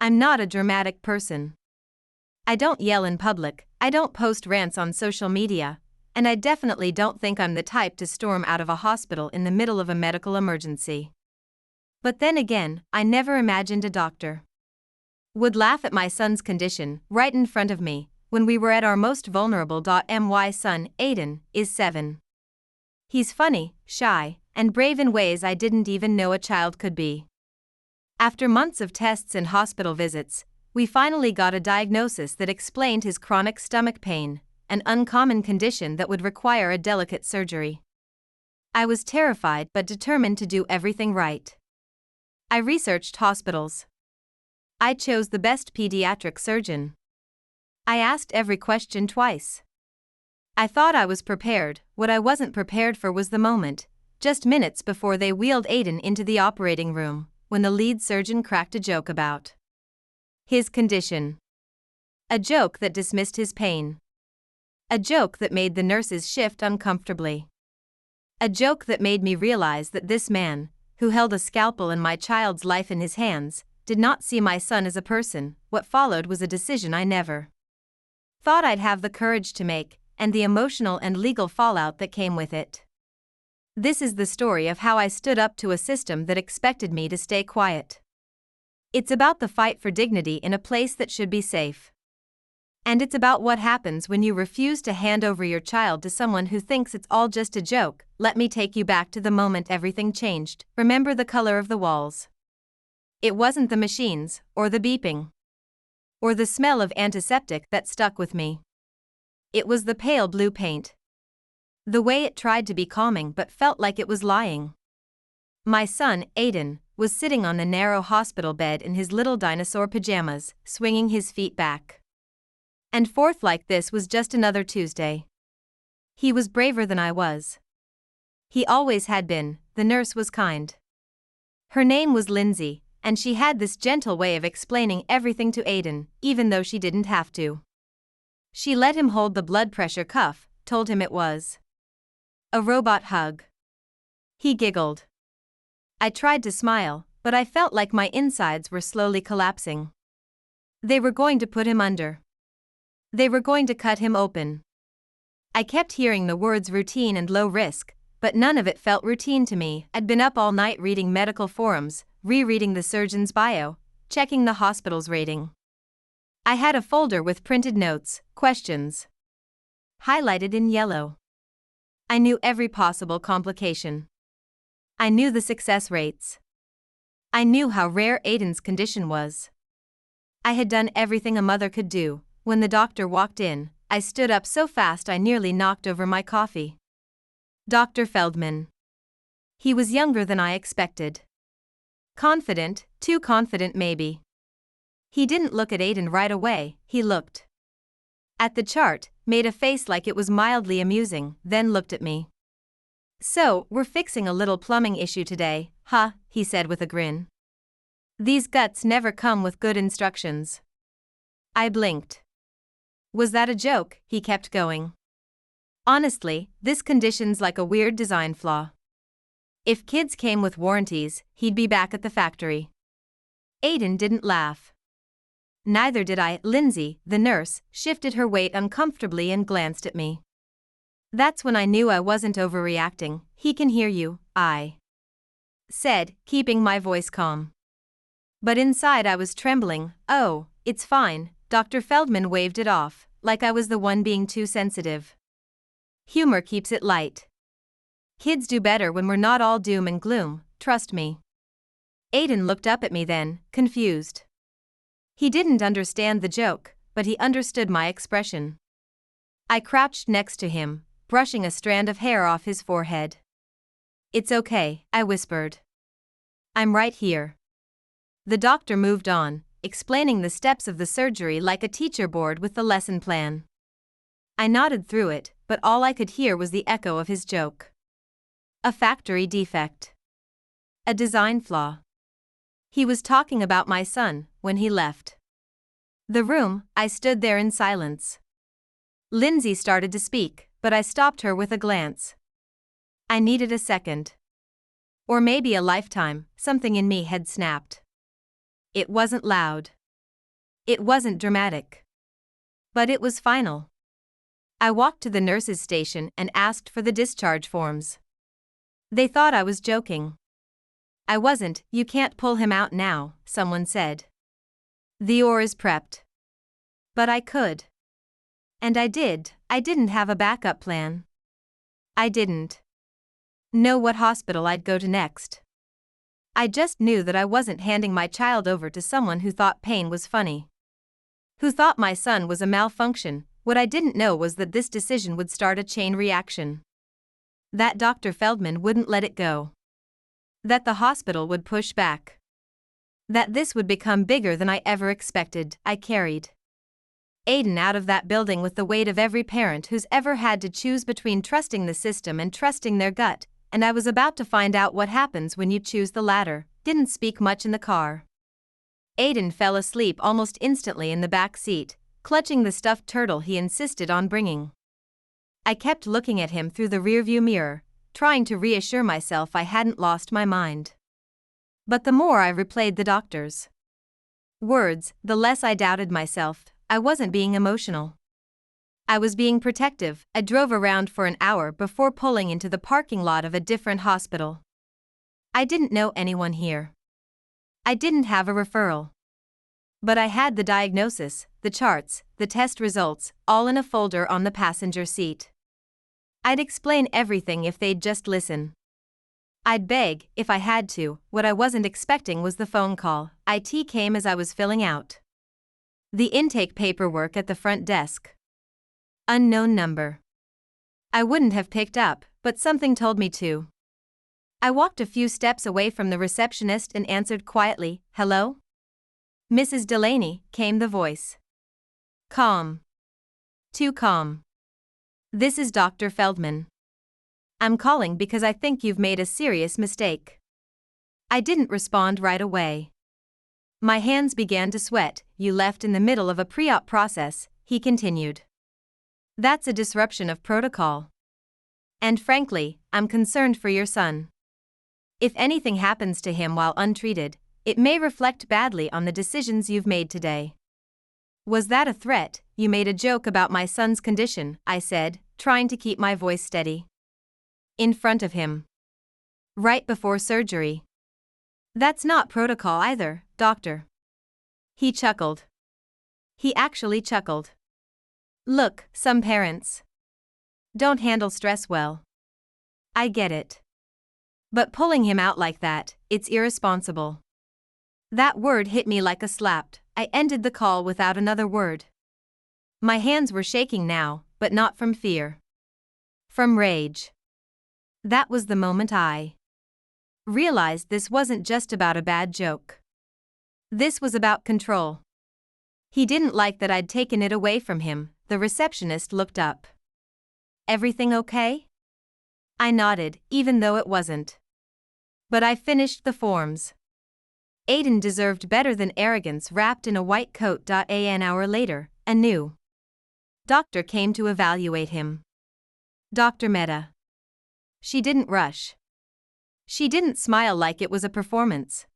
I'm not a dramatic person. I don't yell in public, I don't post rants on social media, and I definitely don't think I'm the type to storm out of a hospital in the middle of a medical emergency. But then again, I never imagined a doctor would laugh at my son's condition right in front of me when we were at our most vulnerable. My son, Aiden, is 7. He's funny, shy, and brave in ways I didn't even know a child could be. After months of tests and hospital visits, we finally got a diagnosis that explained his chronic stomach pain, an uncommon condition that would require a delicate surgery. I was terrified but determined to do everything right. I researched hospitals. I chose the best pediatric surgeon. I asked every question twice. I thought I was prepared. What I wasn't prepared for was the moment, just minutes before they wheeled Aiden into the operating room, when the lead surgeon cracked a joke about his condition. A joke that dismissed his pain. A joke that made the nurses shift uncomfortably. A joke that made me realize that this man, who held a scalpel and my child's life in his hands, did not see my son as a person. What followed was a decision I never thought I'd have the courage to make, and the emotional and legal fallout that came with it. This is the story of how I stood up to a system that expected me to stay quiet. It's about the fight for dignity in a place that should be safe. And it's about what happens when you refuse to hand over your child to someone who thinks it's all just a joke. Let me take you back to the moment everything changed. Remember the color of the walls? It wasn't the machines, or the beeping, or the smell of antiseptic that stuck with me. It was the pale blue paint. The way it tried to be calming but felt like it was lying. My son, Aiden, was sitting on the narrow hospital bed in his little dinosaur pajamas, swinging his feet back and forth like this was just another Tuesday. He was braver than I was. He always had been. The nurse was kind. Her name was Lindsay, and she had this gentle way of explaining everything to Aiden, even though she didn't have to. She let him hold the blood pressure cuff, told him it was a robot hug. He giggled. I tried to smile, but I felt like my insides were slowly collapsing. They were going to put him under. They were going to cut him open. I kept hearing the words routine and low risk, but none of it felt routine to me. I'd been up all night reading medical forums, rereading the surgeon's bio, checking the hospital's rating. I had a folder with printed notes, questions, highlighted in yellow. I knew every possible complication. I knew the success rates. I knew how rare Aiden's condition was. I had done everything a mother could do. When the doctor walked in, I stood up so fast I nearly knocked over my coffee. Dr. Feldman. He was younger than I expected. Confident, too confident maybe. He didn't look at Aiden right away. He looked at the chart, made a face like it was mildly amusing, then looked at me. So, we're fixing a little plumbing issue today, huh? He said with a grin. These guts never come with good instructions. I blinked. Was that a joke? He kept going. Honestly, this condition's like a weird design flaw. If kids came with warranties, he'd be back at the factory. Aiden didn't laugh. Neither did I. Lindsay, the nurse, shifted her weight uncomfortably and glanced at me. That's when I knew I wasn't overreacting. He can hear you, I said, keeping my voice calm. But inside I was trembling. Oh, it's fine. Dr. Feldman waved it off, like I was the one being too sensitive. Humor keeps it light. Kids do better when we're not all doom and gloom, trust me. Aiden looked up at me then, confused. He didn't understand the joke, but he understood my expression. I crouched next to him, brushing a strand of hair off his forehead. It's okay, I whispered. I'm right here. The doctor moved on, explaining the steps of the surgery like a teacher board with the lesson plan. I nodded through it, but all I could hear was the echo of his joke. A factory defect. A design flaw. He was talking about my son when he left the room. I stood there in silence. Lindsay started to speak, but I stopped her with a glance. I needed a second. Or maybe a lifetime. Something in me had snapped. It wasn't loud. It wasn't dramatic. But it was final. I walked to the nurse's station and asked for the discharge forms. They thought I was joking. I wasn't. You can't pull him out now, someone said. The OR is prepped. But I could. And I did. I didn't have a backup plan. I didn't know what hospital I'd go to next. I just knew that I wasn't handing my child over to someone who thought pain was funny. Who thought my son was a malfunction. What I didn't know was that this decision would start a chain reaction. That Dr. Feldman wouldn't let it go. That the hospital would push back. That this would become bigger than I ever expected. I carried Aiden out of that building with the weight of every parent who's ever had to choose between trusting the system and trusting their gut, and I was about to find out what happens when you choose the latter. Didn't speak much in the car. Aiden fell asleep almost instantly in the back seat, clutching the stuffed turtle he insisted on bringing. I kept looking at him through the rearview mirror, trying to reassure myself I hadn't lost my mind. But the more I replayed the doctor's words, the less I doubted myself. I wasn't being emotional. I was being protective. I drove around for an hour before pulling into the parking lot of a different hospital. I didn't know anyone here. I didn't have a referral. But I had the diagnosis, the charts, the test results, all in a folder on the passenger seat. I'd explain everything if they'd just listen. I'd beg, if I had to. What I wasn't expecting was the phone call. IT came as I was filling out the intake paperwork at the front desk. Unknown number. I wouldn't have picked up, but something told me to. I walked a few steps away from the receptionist and answered quietly, "Hello?" "Mrs. Delaney," came the voice. Calm. Too calm. "This is Dr. Feldman. I'm calling because I think you've made a serious mistake." I didn't respond right away. My hands began to sweat. "You left in the middle of a pre-op process," he continued. "That's a disruption of protocol. And frankly, I'm concerned for your son. If anything happens to him while untreated, it may reflect badly on the decisions you've made today." "Was that a threat?" "You made a joke about my son's condition," I said, trying to keep my voice steady. In front of him. Right before surgery. "That's not protocol either, doctor." He chuckled. He actually chuckled. "Look, some parents don't handle stress well. I get it. But pulling him out like that, it's irresponsible." That word hit me like a slap. I ended the call without another word. My hands were shaking now, but not from fear. From rage. That was the moment I realized this wasn't just about a bad joke. This was about control. He didn't like that I'd taken it away from him. The receptionist looked up. "Everything okay?" I nodded, even though it wasn't. But I finished the forms. Aiden deserved better than arrogance wrapped in a white coat. An hour later, a new doctor came to evaluate him. Dr. Mehta. She didn't rush. She didn't smile like it was a performance.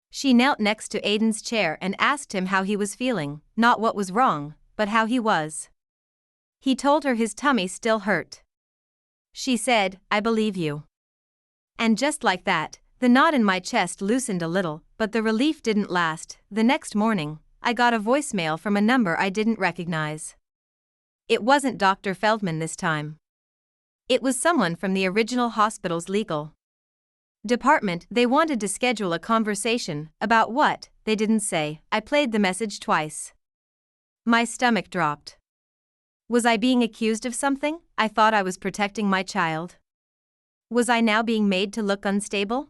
She knelt next to Aiden's chair and asked him how he was feeling, not what was wrong, but how he was. He told her his tummy still hurt. She said, "I believe you." And just like that, the knot in my chest loosened a little, but the relief didn't last. The next morning, I got a voicemail from a number I didn't recognize. It wasn't Dr. Feldman this time. It was someone from the original hospital's legal department. They wanted to schedule a conversation about what, they didn't say. I played the message twice. My stomach dropped. Was I being accused of something? I thought I was protecting my child. Was I now being made to look unstable?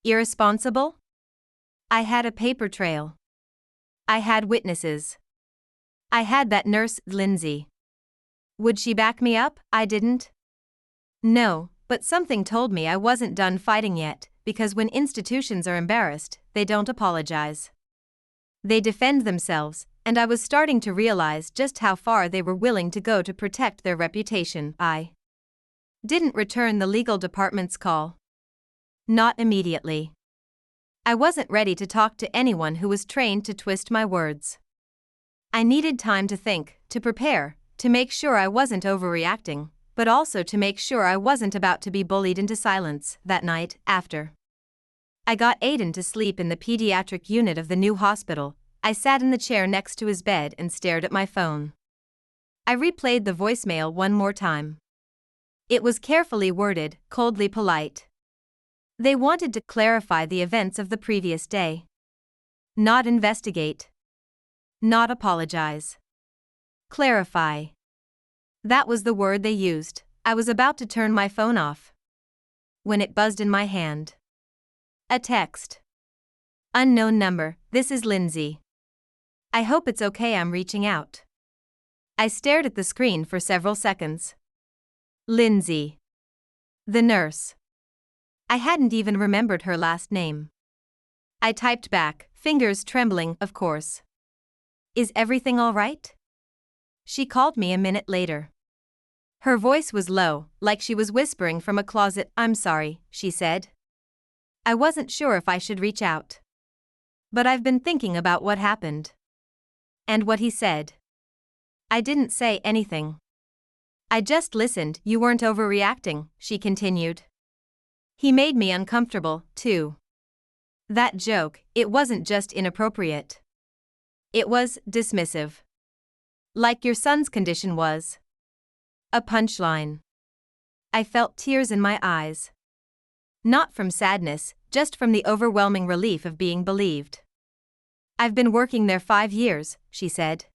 Irresponsible? I had a paper trail. I had witnesses. I had that nurse, Lindsay. Would she back me up? I didn't. No, but something told me I wasn't done fighting yet, because when institutions are embarrassed, they don't apologize. They defend themselves, and I was starting to realize just how far they were willing to go to protect their reputation. I didn't return the legal department's call. Not immediately. I wasn't ready to talk to anyone who was trained to twist my words. I needed time to think, to prepare, to make sure I wasn't overreacting, but also to make sure I wasn't about to be bullied into silence. That night, after I got Aiden to sleep in the pediatric unit of the new hospital, I sat in the chair next to his bed and stared at my phone. I replayed the voicemail one more time. It was carefully worded, coldly polite. They wanted to clarify the events of the previous day. Not investigate. Not apologize. Clarify. That was the word they used. I was about to turn my phone off when it buzzed in my hand. A text. Unknown number, this is Lindsay. I hope it's okay I'm reaching out. I stared at the screen for several seconds. Lindsay. The nurse. I hadn't even remembered her last name. I typed back, fingers trembling, of course. Is everything all right? She called me a minute later. Her voice was low, like she was whispering from a closet. I'm sorry, she said. I wasn't sure if I should reach out. But I've been thinking about what happened. And what he said. I didn't say anything. I just listened. You weren't overreacting, she continued. He made me uncomfortable, too. That joke, it wasn't just inappropriate. It was dismissive. Like your son's condition was. A punchline. I felt tears in my eyes. Not from sadness, just from the overwhelming relief of being believed. I've been working there 5 years, she said.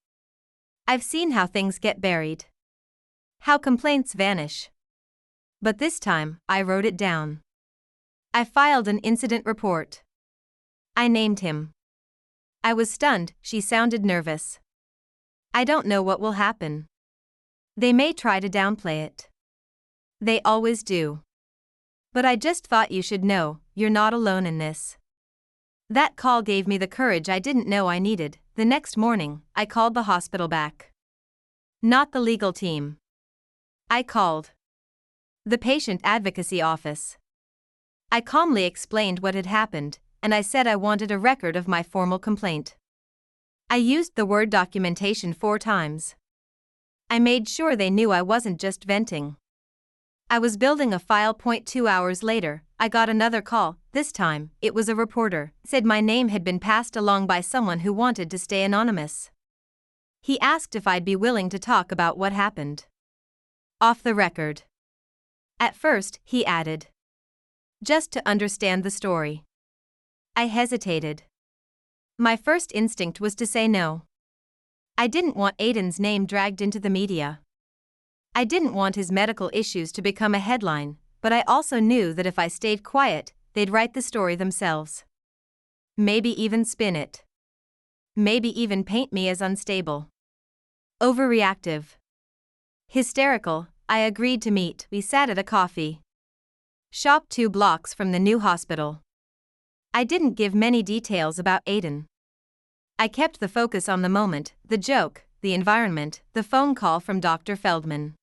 I've seen how things get buried. How complaints vanish. But this time, I wrote it down. I filed an incident report. I named him. I was stunned, she sounded nervous. I don't know what will happen. They may try to downplay it. They always do. But I just thought you should know, you're not alone in this. That call gave me the courage I didn't know I needed. The next morning, I called the hospital back. Not the legal team. I called the patient advocacy office. I calmly explained what had happened, and I said I wanted a record of my formal complaint. I used the word documentation 4 times. I made sure they knew I wasn't just venting. I was building a file. 2 hours later, I got another call. This time, it was a reporter, said my name had been passed along by someone who wanted to stay anonymous. He asked if I'd be willing to talk about what happened. Off the record. At first, he added. Just to understand the story. I hesitated. My first instinct was to say no. I didn't want Aiden's name dragged into the media. I didn't want his medical issues to become a headline, but I also knew that if I stayed quiet, they'd write the story themselves. Maybe even spin it. Maybe even paint me as unstable. Overreactive. Hysterical. I agreed to meet. We sat at a coffee shop 2 blocks from the new hospital. I didn't give many details about Aiden. I kept the focus on the moment, the joke, the environment, the phone call from Dr. Feldman.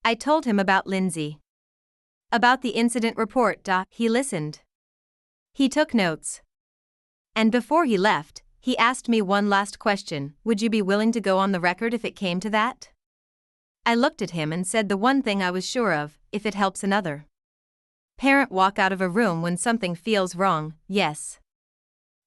I told him about Lindsay. About the incident report. He listened. He took notes. And before he left, he asked me one last question. Would you be willing to go on the record if it came to that? I looked at him and said the one thing I was sure of, if it helps another parent walk out of a room when something feels wrong, yes.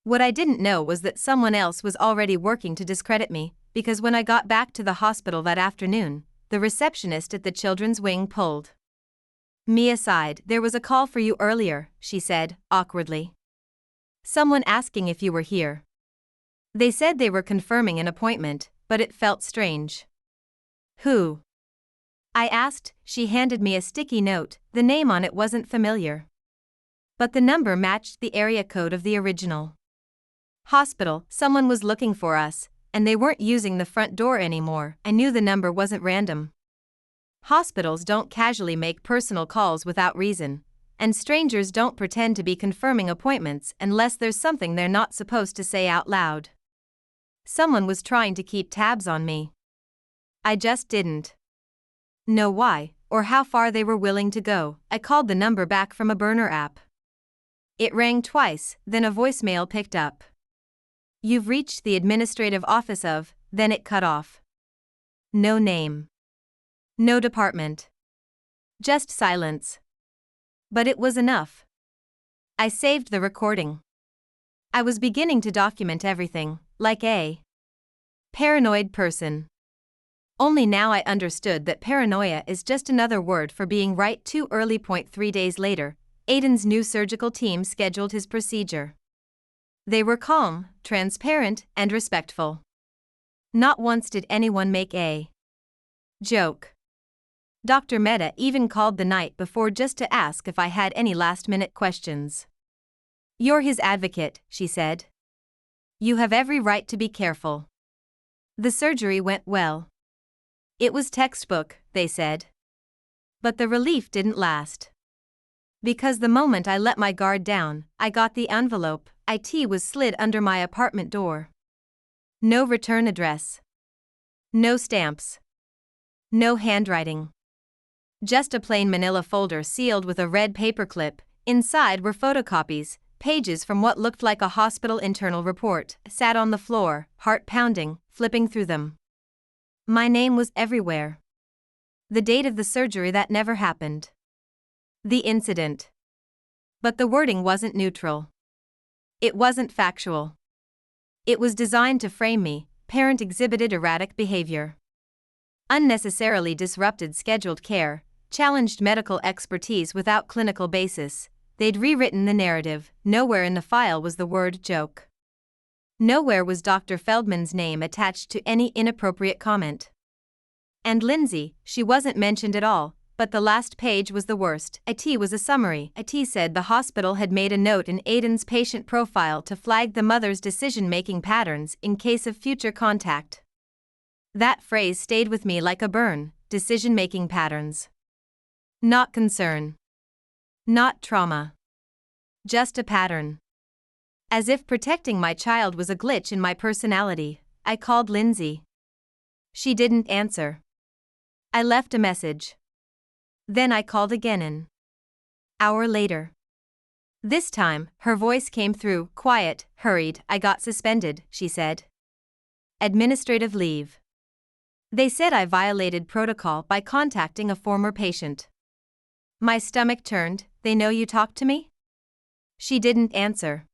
What I didn't know was that someone else was already working to discredit me, because when I got back to the hospital that afternoon, the receptionist at the children's wing pulled me aside. There was a call for you earlier, she said, awkwardly. Someone asking if you were here. They said they were confirming an appointment, but it felt strange. Who? I asked. She handed me a sticky note. The name on it wasn't familiar. But the number matched the area code of the original hospital. Someone was looking for us, and they weren't using the front door anymore. I knew the number wasn't random. Hospitals don't casually make personal calls without reason, and strangers don't pretend to be confirming appointments unless there's something they're not supposed to say out loud. Someone was trying to keep tabs on me. I just didn't know why, or how far they were willing to go. I called the number back from a burner app. It rang twice, then a voicemail picked up. You've reached the administrative office of then it cut off. No name. No department. Just silence. But it was enough. I saved the recording. I was beginning to document everything, like a paranoid person. Only now I understood that paranoia is just another word for being right too early. 3 days later, Aiden's new surgical team scheduled his procedure. They were calm, transparent, and respectful. Not once did anyone make a joke. Dr. Mehta even called the night before just to ask if I had any last-minute questions. "You're his advocate," she said. "You have every right to be careful." The surgery went well. It was textbook, they said. But the relief didn't last. Because the moment I let my guard down, I got the envelope. It was slid under my apartment door. No return address. No stamps. No handwriting. Just a plain manila folder sealed with a red paperclip. Inside were photocopies, pages from what looked like a hospital internal report. I sat on the floor, heart pounding, flipping through them. My name was everywhere. The date of the surgery that never happened. The incident. But the wording wasn't neutral. It wasn't factual. It was designed to frame me. Parent exhibited erratic behavior. Unnecessarily disrupted scheduled care, challenged medical expertise without clinical basis. They'd rewritten the narrative. Nowhere in the file was the word joke. Nowhere was Dr. Feldman's name attached to any inappropriate comment. And Lindsay, she wasn't mentioned at all, but the last page was the worst. It was a summary. It said the hospital had made a note in Aiden's patient profile to flag the mother's decision-making patterns in case of future contact. That phrase stayed with me like a burn. Decision-making patterns. Not concern. Not trauma. Just a pattern. As if protecting my child was a glitch in my personality, I called Lindsay. She didn't answer. I left a message. Then I called again an hour later. This time, her voice came through, quiet, hurried. "I got suspended," she said. "Administrative leave. They said I violated protocol by contacting a former patient." My stomach turned. "They know you talked to me?" She didn't answer.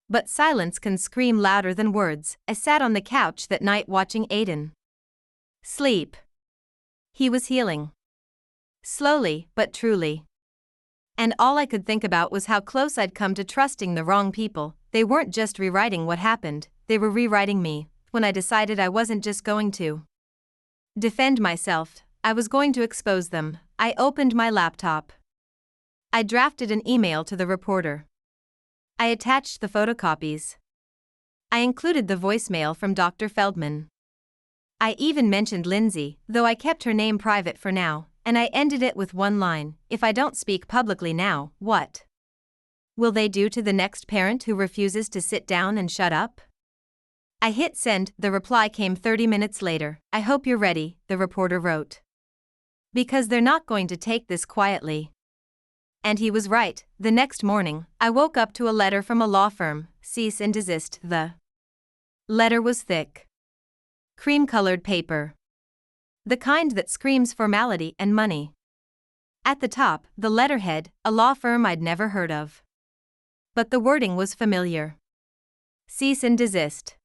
But silence can scream louder than words. I sat on the couch that night watching Aiden sleep. He was healing. Slowly, but truly. And all I could think about was how close I'd come to trusting the wrong people. They weren't just rewriting what happened, they were rewriting me. When I decided I wasn't just going to defend myself, I was going to expose them. I opened my laptop. I drafted an email to the reporter. I attached the photocopies. I included the voicemail from Dr. Feldman. I even mentioned Lindsay, though I kept her name private for now, and I ended it with one line: "If I don't speak publicly now, what will they do to the next parent who refuses to sit down and shut up?" I hit send. The reply came 30 minutes later. "I hope you're ready," the reporter wrote. "Because they're not going to take this quietly." And he was right. The next morning, I woke up to a letter from a law firm, cease and desist. The letter was thick. Cream-colored paper. The kind that screams formality and money. At the top, the letterhead, a law firm I'd never heard of. But the wording was familiar. Cease and desist.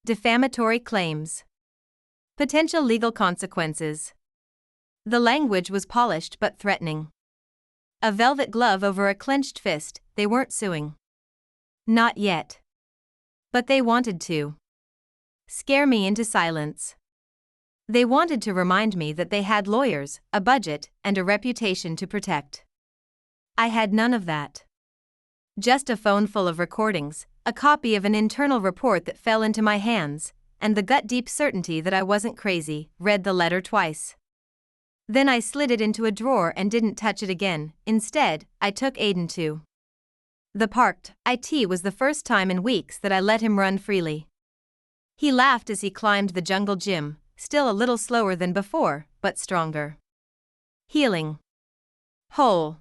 Defamatory claims. Potential legal consequences. The language was polished but threatening. A velvet glove over a clenched fist. They weren't suing. Not yet. But they wanted to scare me into silence. They wanted to remind me that they had lawyers, a budget, and a reputation to protect. I had none of that. Just a phone full of recordings, a copy of an internal report that fell into my hands, and the gut-deep certainty that I wasn't crazy. Read the letter twice. Then I slid it into a drawer and didn't touch it again. Instead, I took Aiden to the park. It was the first time in weeks that I let him run freely. He laughed as he climbed the jungle gym, still a little slower than before, but stronger. Healing. Whole.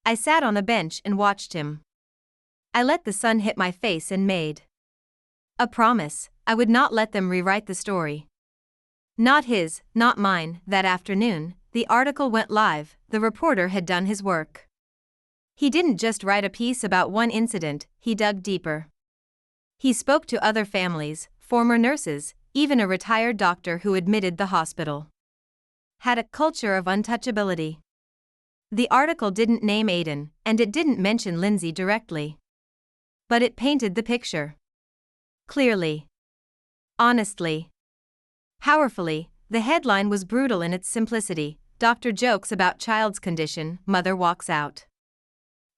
I sat on a bench and watched him. I let the sun hit my face and made a promise. I would not let them rewrite the story. Not his, not mine. That afternoon, the article went live. The reporter had done his work. He didn't just write a piece about one incident, he dug deeper. He spoke to other families, former nurses, even a retired doctor who admitted the hospital had a culture of untouchability. The article didn't name Aiden, and it didn't mention Lindsay directly. But it painted the picture. Clearly. Honestly. Powerfully. The headline was brutal in its simplicity. Doctor jokes about child's condition, mother walks out.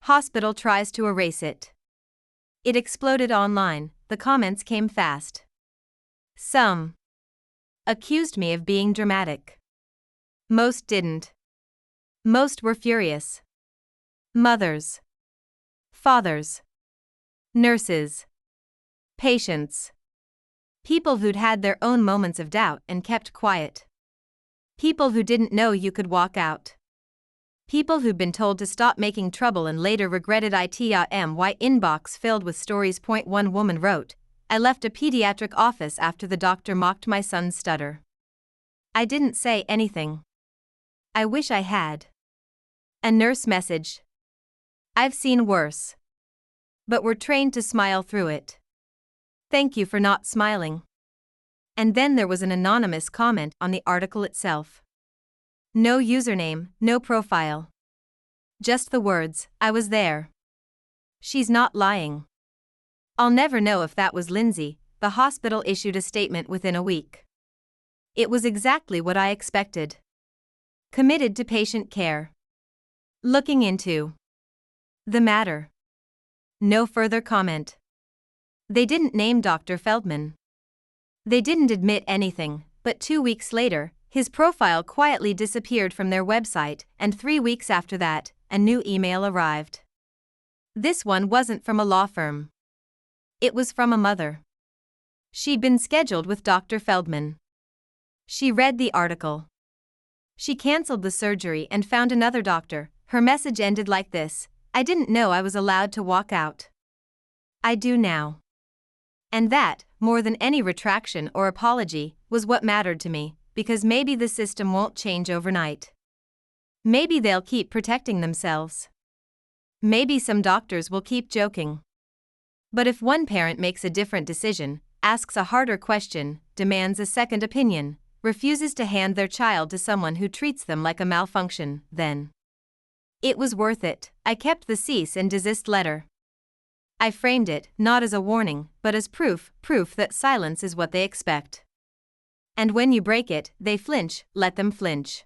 Hospital tries to erase it. It exploded online. The comments came fast. Some accused me of being dramatic. Most didn't. Most were furious. Mothers, fathers, nurses, patients. People who'd had their own moments of doubt and kept quiet. People who didn't know you could walk out. People who'd been told to stop making trouble and later regretted it. My inbox filled with stories. One woman wrote, I left a pediatric office after the doctor mocked my son's stutter. I didn't say anything. I wish I had. A nurse messaged, I've seen worse. But we're trained to smile through it. Thank you for not smiling. And then there was an anonymous comment on the article itself. No username, no profile. Just the words, I was there. She's not lying. I'll never know if that was Lindsay. The hospital issued a statement within a week. It was exactly what I expected. Committed to patient care. Looking into the matter. No further comment. They didn't name Dr. Feldman. They didn't admit anything, but 2 weeks later, his profile quietly disappeared from their website, and 3 weeks after that, a new email arrived. This one wasn't from a law firm. It was from a mother. She'd been scheduled with Dr. Feldman. She read the article. She canceled the surgery and found another doctor. Her message ended like this, I didn't know I was allowed to walk out. I do now. And that, more than any retraction or apology, was what mattered to me, because maybe the system won't change overnight. Maybe they'll keep protecting themselves. Maybe some doctors will keep joking. But if one parent makes a different decision, asks a harder question, demands a second opinion, refuses to hand their child to someone who treats them like a malfunction, then it was worth it. I kept the cease and desist letter. I framed it, not as a warning, but as proof that silence is what they expect. And when you break it, they flinch, let them flinch.